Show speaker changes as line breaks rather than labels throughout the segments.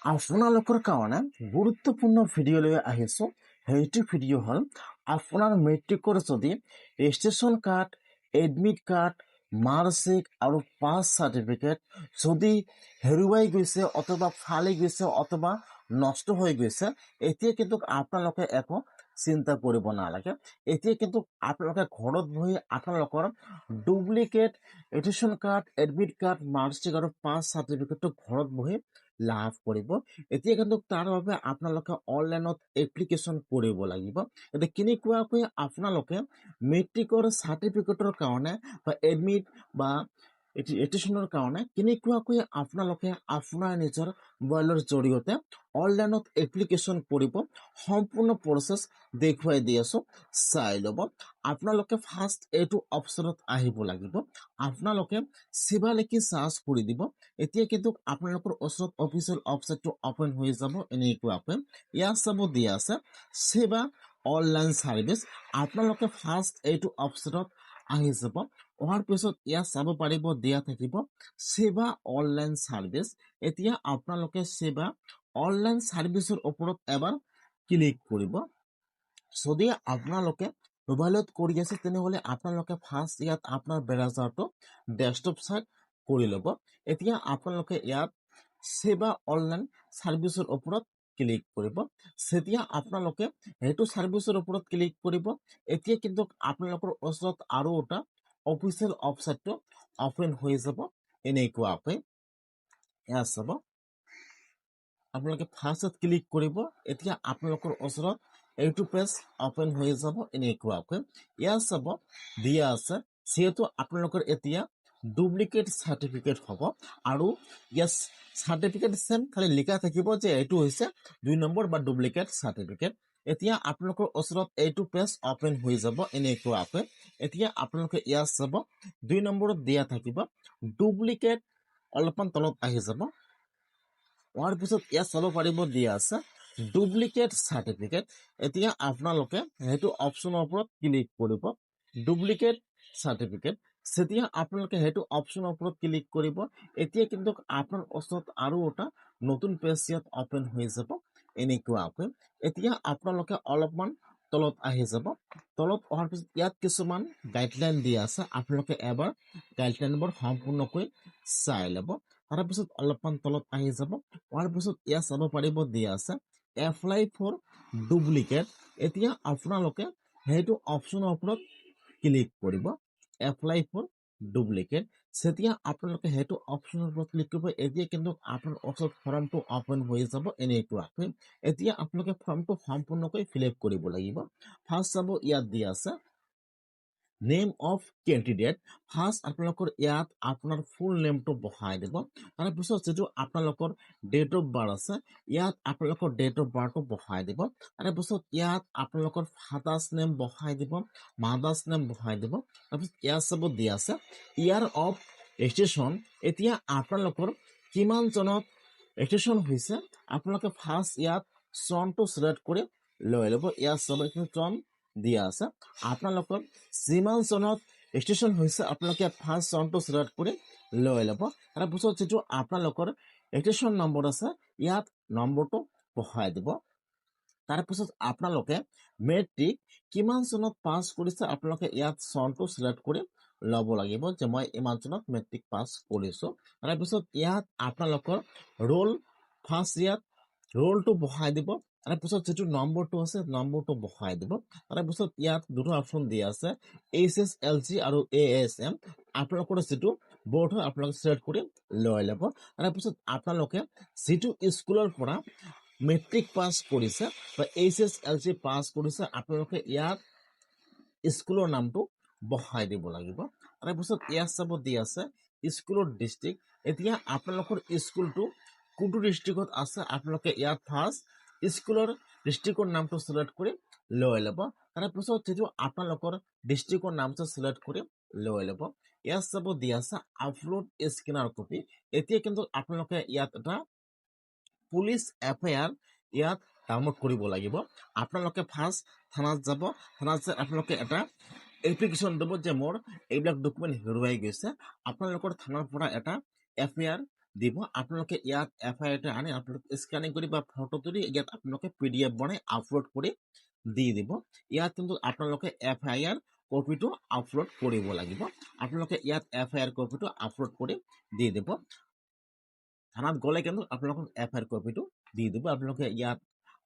আপোনালোকৰ কাৰণে গুৰুত্বপূৰ্ণ ভিডিঅ' লৈ আহিছোঁ। সেইটো ভিডিঅ' হ'ল আপোনাৰ মেট্ৰিকৰ যদি registration card, admit card, marksheet আৰু পাছ চাৰ্টিফিকেট যদি হেৰুৱাই গৈছে অথবা ফালি গৈছে অথবা নষ্ট হৈ গৈছে, এতিয়া কিন্তু আপোনালোকে একো চিন্তা কৰিব নালাগে। এতিয়া কিন্তু আপোনালোকে ঘৰত বহি আপোনালোকৰ duplicate registration card, admit card, marksheet আৰু পাছ চাৰ্টিফিকেটটো ঘৰত বহি লাভ কৰিব। এতিয়া কিন্তু তাৰ বাবে আপোনালোকে অনলাইনত এপ্লিকেশ্যন কৰিব লাগিব। এতিয়া কেনেকুৱাকৈ আপোনালোকে মেট্ৰিকৰ চাৰ্টিফিকেটৰ কাৰণে বা এডমিট বা ৰেজিষ্ট্ৰেশ্যনৰ কাৰণে কেনেকুৱাকৈ আপোনালোকে আপোনাৰ নিজৰ মোবাইলৰ জৰিয়তে অনলাইনত এপ্লিকেশ্যন কৰিব, সম্পূৰ্ণ প্ৰচেছ দেখুৱাই দি আছোঁ, চাই ল'ব। আপোনালোকে ফাৰ্ষ্ট এইটো অপশ্যনত আহিব লাগিব। আপোনালোকে সেৱা লিখি চাৰ্চ কৰি দিব। এতিয়া কিন্তু আপোনালোকৰ ওচৰত অফিচিয়েল ৱেবছাইটটো অপেন হৈ যাব। এনেকুৱাকৈ ইয়াত চাব দিয়া আছে সেৱা অনলাইন চাৰ্ভিচ। আপোনালোকে ফাৰ্ষ্ট এইটো অপশ্যনত আহি যাব। অহাৰ পিছত ইয়াত চাব পাৰিব দিয়া থাকিব সেৱা অনলাইন চাৰ্ভিচ। এতিয়া আপোনালোকে সেৱা অনলাইন চাৰ্ভিচৰ ওপৰত এবাৰ ক্লিক কৰিব। যদি আপোনালোকে মোবাইলত কৰি আছে তেনেহ'লে আপোনালোকে ফাৰ্ষ্ট ইয়াত আপোনাৰ ব্ৰাউজাৰটো ডেস্কটপ চাইড কৰি ল'ব। এতিয়া আপোনালোকে ইয়াত সেৱা অনলাইন চাৰ্ভিচৰ ওপৰত ক্লিক কৰিব। যেতিয়া আপোনালোকে সেইটো চাৰ্ভিচৰ ওপৰত ক্লিক কৰিব, এতিয়া কিন্তু আপোনালোকৰ ওচৰত আৰু এটা অফিচিয়েল ৱেবছাইটটো অপেন হৈ যাব। এনেকুৱাকৈ ইয়াত চাব আপোনালোকে ফাৰ্ষ্টত ক্লিক কৰিব। এতিয়া আপোনালোকৰ ওচৰত এইটো পেজ অপেন হৈ যাব। এনেকুৱাকৈ ইয়াত চাব দিয়া আছে যিহেতু আপোনালোকৰ এতিয়া ডুপ্লিকেট চাৰ্টিফিকেট হ'ব আৰু ইয়াত চাৰ্টিফিকেট চেম খালি লিখা থাকিব যে এইটো হৈছে 2 নম্বৰ বা ডুপ্লিকেট চাৰ্টিফিকেট। এতিয়া আপোনালোকৰ ওচৰত এইটো পেজ অপেন হৈ যাব। এনেকুৱাকৈ এতিয়া আপোনালোকে ইয়াত চাব 2 নম্বৰত দিয়া থাকিব ডুপ্লিকেট, অলপমান তলত আহি যাব। হোৱাৰ পিছত ইয়াত চাব পাৰিব দিয়া আছে ডুপ্লিকেট চাৰ্টিফিকেট। এতিয়া আপোনালোকে সেইটো অপশ্যনৰ ওপৰত ক্লিক কৰিব, ডুপ্লিকেট চাৰ্টিফিকেট। যেতিয়া আপোনালোকে সেইটো অপশ্যনৰ ওপৰত ক্লিক কৰিব, এতিয়া কিন্তু আপোনাৰ ওচৰত আৰু এটা নতুন পেজ ইয়াত অপেন হৈ যাব। এনেকুৱাকৈ এতিয়া আপোনালোকে অলপমান তলত আহি যাব। তলত অহাৰ পিছত ইয়াত কিছুমান গাইডলাইন দিয়া আছে। আপোনালোকে এবাৰ গাইডলাইনবোৰ সম্পূৰ্ণকৈ চাই ল'ব। তাৰপিছত অলপমান তলত আহি যাব। অহাৰ পিছত ইয়াত চাব পাৰিব দিয়া আছে এপ্লাই ফৰ ডুপ্লিকেট। এতিয়া আপোনালোকে সেইটো অপশ্যনৰ ওপৰত ক্লিক কৰিব, এপ্লাই ফৰ ডুপ্লিকেট। যেতিয়া আপোনালোকে সেইটো অপশ্যনৰ ওপৰত ক্লিক কৰিব, এতিয়া কিন্তু আপোনাৰ ওচৰত ফৰ্মটো অপেন হৈ যাব। এনেকুৱাকৈ এতিয়া আপোনালোকে ফৰ্মটো সম্পূৰ্ণকৈ ফিল আপ কৰিব লাগিব। ফাৰ্ষ্ট চাব ইয়াত দিয়া আছে নেম অফ কেণ্ডিডেট। ফাৰ্ষ্ট আপোনালোকৰ ইয়াত আপোনাৰ ফুল নেমটো বহাই দিব। তাৰপিছত যিটো আপোনালোকৰ ডেট অফ বাৰ্থ আছে ইয়াত আপোনালোকৰ ডেট অফ বাৰ্থটো বহাই দিব। তাৰপিছত ইয়াত আপোনালোকৰ ফাদাৰ্ছ নেম বহাই দিব, মাদাৰ্ছ নেম বহাই দিব। তাৰপিছত ইয়াত চাব দিয়া আছে ইয়াৰ অফ ৰেজিষ্ট্ৰেশ্যন। এতিয়া আপোনালোকৰ কিমান চনত ৰেজিষ্ট্ৰেশ্যন হৈছে আপোনালোকে ফাৰ্ষ্ট ইয়াত চনটো চিলেক্ট কৰি লৈ ল'ব। ইয়াত চাব চন দিয়া আছে। আপোনালোকৰ যিমান চনত ৰেজিষ্ট্ৰেশ্যন হৈছে আপোনালোকে ফাৰ্ষ্ট চনটো চিলেক্ট কৰি লৈ ল'ব। তাৰপিছত যিটো আপোনালোকৰ ৰেজিষ্ট্ৰেশ্যন নম্বৰ আছে ইয়াত নম্বৰটো বহাই দিব। তাৰপিছত আপোনালোকে মেট্ৰিক কিমান চনত পাছ কৰিছে আপোনালোকে ইয়াত চনটো চিলেক্ট কৰি ল'ব লাগিব যে মই ইমান চনত মেট্ৰিক পাছ কৰিছোঁ। তাৰপিছত ইয়াত আপোনালোকৰ ৰোল ফাৰ্ষ্ট ইয়াত ৰোলটো বহাই দিব। তাৰপিছত যিটো নম্বৰটো আছে নম্বৰটো বহাই দিব। তাৰপিছত ইয়াত দুটা অপশ্যন দিয়া আছে HSLC আৰু ASM। আপোনালোকৰ যিটো বৰ্ড হয় আপোনালোকে চিলেক্ট কৰি লৈ ল'ব। তাৰপিছত আপোনালোকে যিটো স্কুলৰ পৰা মেট্ৰিক পাছ কৰিছে বা HSLC পাছ কৰিছে আপোনালোকে ইয়াত স্কুলৰ নামটো বহাই দিব লাগিব। তাৰপিছত ইয়াত চাব দি আছে স্কুলৰ ডিষ্ট্ৰিক্ট। এতিয়া আপোনালোকৰ স্কুলটো কোনটো ডিষ্ট্ৰিক্টত আছে আপোনালোকে ইয়াত ফাৰ্ষ্ট স্কুলৰ ডিষ্ট্ৰিক্টৰ নামটো চিলেক্ট কৰি লৈ ল'ব। তাৰপিছত যিটো আপোনালোকৰ ডিষ্ট্ৰিক্টৰ নামটো চিলেক্ট কৰি লৈ ল'ব। ইয়াত চাব দি আছে আপলোড স্কেনাৰ কপি। এতিয়া কিন্তু আপোনালোকে ইয়াত এটা পুলিচ FIR ইয়াত ডাউনলোড কৰিব লাগিব। আপোনালোকে ফাৰ্ষ্ট থানাত যাব, থানাত যাই আপোনালোকে এটা এপ্লিকেশ্যন দিব যে মোৰ এইবিলাক ডকুমেণ্ট হেৰুৱাই গৈছে। আপোনালোকৰ থানাৰ পৰা এটা FIR দিব আপোনালোকে ইয়াত FIR টো আনি আপোনালোকে স্কেনিং কৰি বা ফটো তুলি ইয়াত আপোনালোকে PDF বনাই আপলোড কৰি দি দিব ইয়াত কিন্তু আপোনালোকে FIR কপিটো আপলোড কৰিব লাগিব আপোনালোকে ইয়াত FIR কপিটো আপলোড কৰি দি দিব থানাত গ'লে কিন্তু আপোনালোকক FIR কপিটো দি দিব আপোনালোকে ইয়াত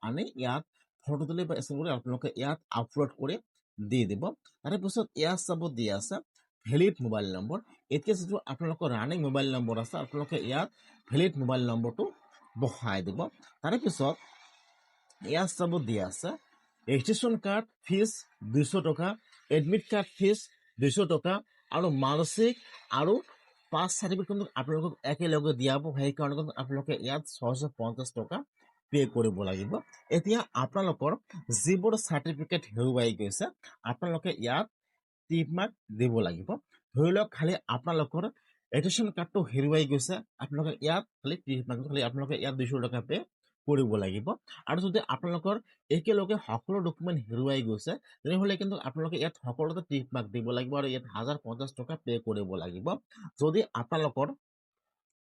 আনি ইয়াত ফটো তুলি বা স্কেন কৰি আপোনালোকে ইয়াত আপলোড কৰি দি দিব তাৰে পিছত ইয়াত চাব দি আছে ভেলিড মোবাইল নম্বৰ এতিয়া যিটো আপোনালোকৰ ৰানিং মোবাইল নম্বৰ আছে আপোনালোকে ইয়াত ভেলিড মোবাইল নম্বৰটো বহাই দিব তাৰে পিছত ইয়াত চাব দি আছে ৰেজিষ্ট্ৰেশ্যন কাৰ্ড ফিজ 200 টকা এডমিট কাৰ্ড ফিজ 200 টকা আৰু মানসিক আৰু পাছ চাৰ্টিফিকেট কিন্তু আপোনালোকক একেলগে দিয়াব সেইকাৰণে কিন্তু আপোনালোকে ইয়াত 650 টকা পে কৰিব লাগিব এতিয়া আপোনালোকৰ যিবোৰ চাৰ্টিফিকেট হেৰুৱাই গৈছে আপোনালোকে ইয়াত টিপ মাৰ্ক দিব লাগিব ধৰি লওক খালি আপোনালোকৰ ৰেজিষ্ট্ৰেশ্যন কাৰ্ডটো হেৰুৱাই গৈছে আপোনালোকে ইয়াত খালি টিপ মাৰ্ক খালি আপোনালোকে ইয়াত 200 টকা পে কৰিব লাগিব আৰু যদি আপোনালোকৰ একেলগে সকলো ডকুমেণ্ট হেৰুৱাই গৈছে তেনেহ'লে কিন্তু আপোনালোকে ইয়াত সকলোতে টিপ মাৰ্ক দিব লাগিব আৰু ইয়াত 1050 টকা পে কৰিব লাগিব যদি আপোনালোকৰ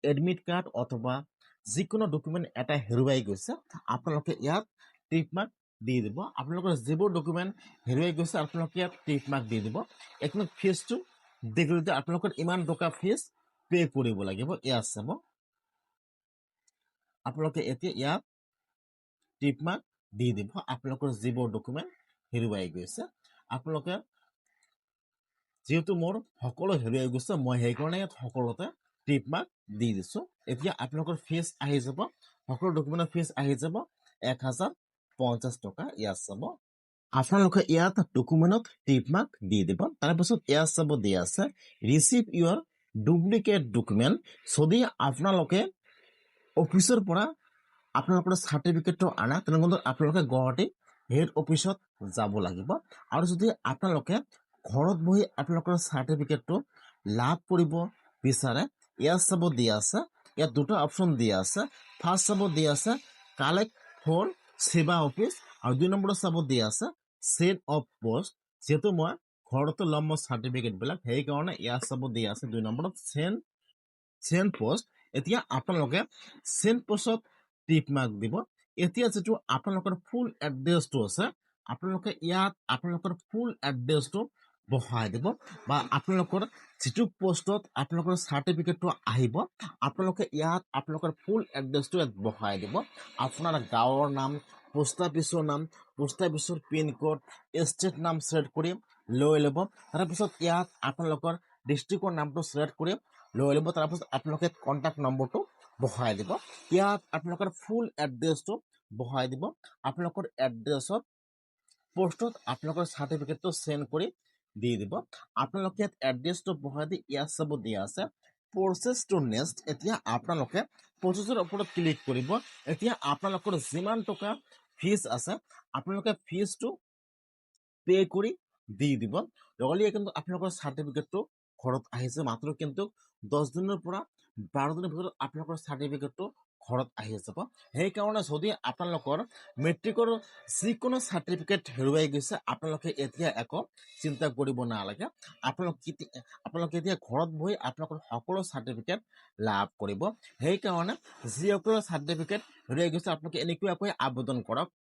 এডমিট কাৰ্ড অথবা যিকোনো ডকুমেণ্ট এটা হেৰুৱাই গৈছে আপোনালোকে ইয়াত টিপ মাৰ্ক দি দিব আপোনালোকৰ যিবোৰ ডকুমেণ্ট হেৰুৱাই গৈছে আপোনালোকে ইয়াত টিপ মাৰ্ক দি দিব এখন ফিজটো দেখিলে আপোনালোকৰ ইমান টকা ফিজ পে কৰিব লাগিব ইয়াত চাব আপোনালোকে এতিয়া ইয়াত টিপ মাৰ্ক দি দিব আপোনালোকৰ যিবোৰ ডকুমেণ্ট হেৰুৱাই গৈছে আপোনালোকে যেহেতু মোৰ সকলো হেৰুৱাই গৈছে মই সেইকাৰণে ইয়াত সকলোতে টিপ মাৰ্ক দি দিছোঁ এতিয়া আপোনালোকৰ ফিজ আহি যাব সকলো ডকুমেণ্টৰ ফিজ আহি যাব 1050 টকা ইয়াত চাব আপোনালোকে ইয়াত ডকুমেণ্টত টিপ মাৰ্ক দি দিব তাৰপিছত ইয়াত চাব দি আছে ৰিচিভ ইউৰ ডুপ্লিকেট ডকুমেণ্ট যদি আপোনালোকে অফিচৰ পৰা আপোনালোকৰ চাৰ্টিফিকেটটো আনা তেনেহ'লে আপোনালোকে গুৱাহাটী হেড অফিচত যাব লাগিব আৰু যদি আপোনালোকে ঘৰত বহি আপোনালোকৰ চাৰ্টিফিকেটটো লাভ কৰিব বিচাৰে ইয়াত চাব দি আছে ইয়াত দুটা অপশ্যন দি আছে ফাৰ্ষ্ট চাব দি আছে কালেক্ট ফৰ সেৱা অফিচ আৰু 2 নম্বৰত চাব দি আছে চেণ্ড অফ পোষ্ট যেহেতু মই ঘৰতে ল'ম মোৰ চাৰ্টিফিকেটবিলাক সেইকাৰণে ইয়াত চাব দি আছে 2 নম্বৰত চেণ্ড পোষ্ট এতিয়া আপোনালোকে চেণ্ড পোষ্টত টিপ মাৰ্ক দিব এতিয়া যেটো আপোনালোকৰ ফুল এড্ৰেছটো আছে আপোনালোকে ইয়াত আপোনালোকৰ ফুল এড্ৰেছটো বহাই দিব বা আপোনালোকৰ যেটো পোষ্টত আপোনালোকৰ চাৰ্টিফিকেটটো আহিব আপোনালোকে ইয়াত আপোনালোকৰ ফুল এড্ৰেছটো ইয়াত বহাই দিব আপোনাৰ গাঁৱৰ নাম পোষ্ট অফিচৰ পিন কোড ষ্টেট নাম সিলেক্ট কৰি লৈ ল'ব তাৰপিছত ইয়াত আপোনালোকৰ ডিষ্ট্ৰিক্টৰ নামটো সিলেক্ট কৰি লৈ ল'ব তাৰপিছত আপোনালোকে কন্টাক্ট নম্বৰটো বহাই দিব ইয়াত আপোনালোকৰ ফুল এড্ৰেছটো বহাই দিব আপোনালোকৰ এড্ৰেছত পোষ্টত আপোনালোকৰ চাৰ্টিফিকেটটো সেন্ড কৰি দি দিব আপোনালোকে ইয়াত এড্ৰেছটো বহাই দি ইয়াত চাব দি আছে প্ৰচেছ টু নেক্সট এতিয়া আপোনালোকে প্ৰচেছৰ ওপৰত ক্লিক কৰিব এতিয়া আপোনালোকৰ যিমান টকা ফিজ আছে আপোনালোকে ফিজটো পে কৰি দি দিব লগতে কিন্তু আপোনালোকৰ চাৰ্টিফিকেটটো ঘৰত আহিছে মাত্ৰ কিন্তু 10 দিনৰ পৰা 12 দিনৰ ভিতৰত আপোনালোকৰ চাৰ্টিফিকেটটো ঘৰত আহি যাব সেইকাৰণে যদি আপোনালোকৰ মেট্ৰিকৰ যিকোনো চাৰ্টিফিকেট হেৰুৱাই গৈছে আপোনালোকে এতিয়া একো চিন্তা কৰিব নালাগে আপোনালোকে এতিয়া ঘৰত বহি আপোনালোকৰ সকলো চাৰ্টিফিকেট লাভ কৰিব সেইকাৰণে যিসকলৰ চাৰ্টিফিকেট হেৰুৱাই গৈছে আপোনালোকে এনেকুৱাকৈ আবেদন কৰক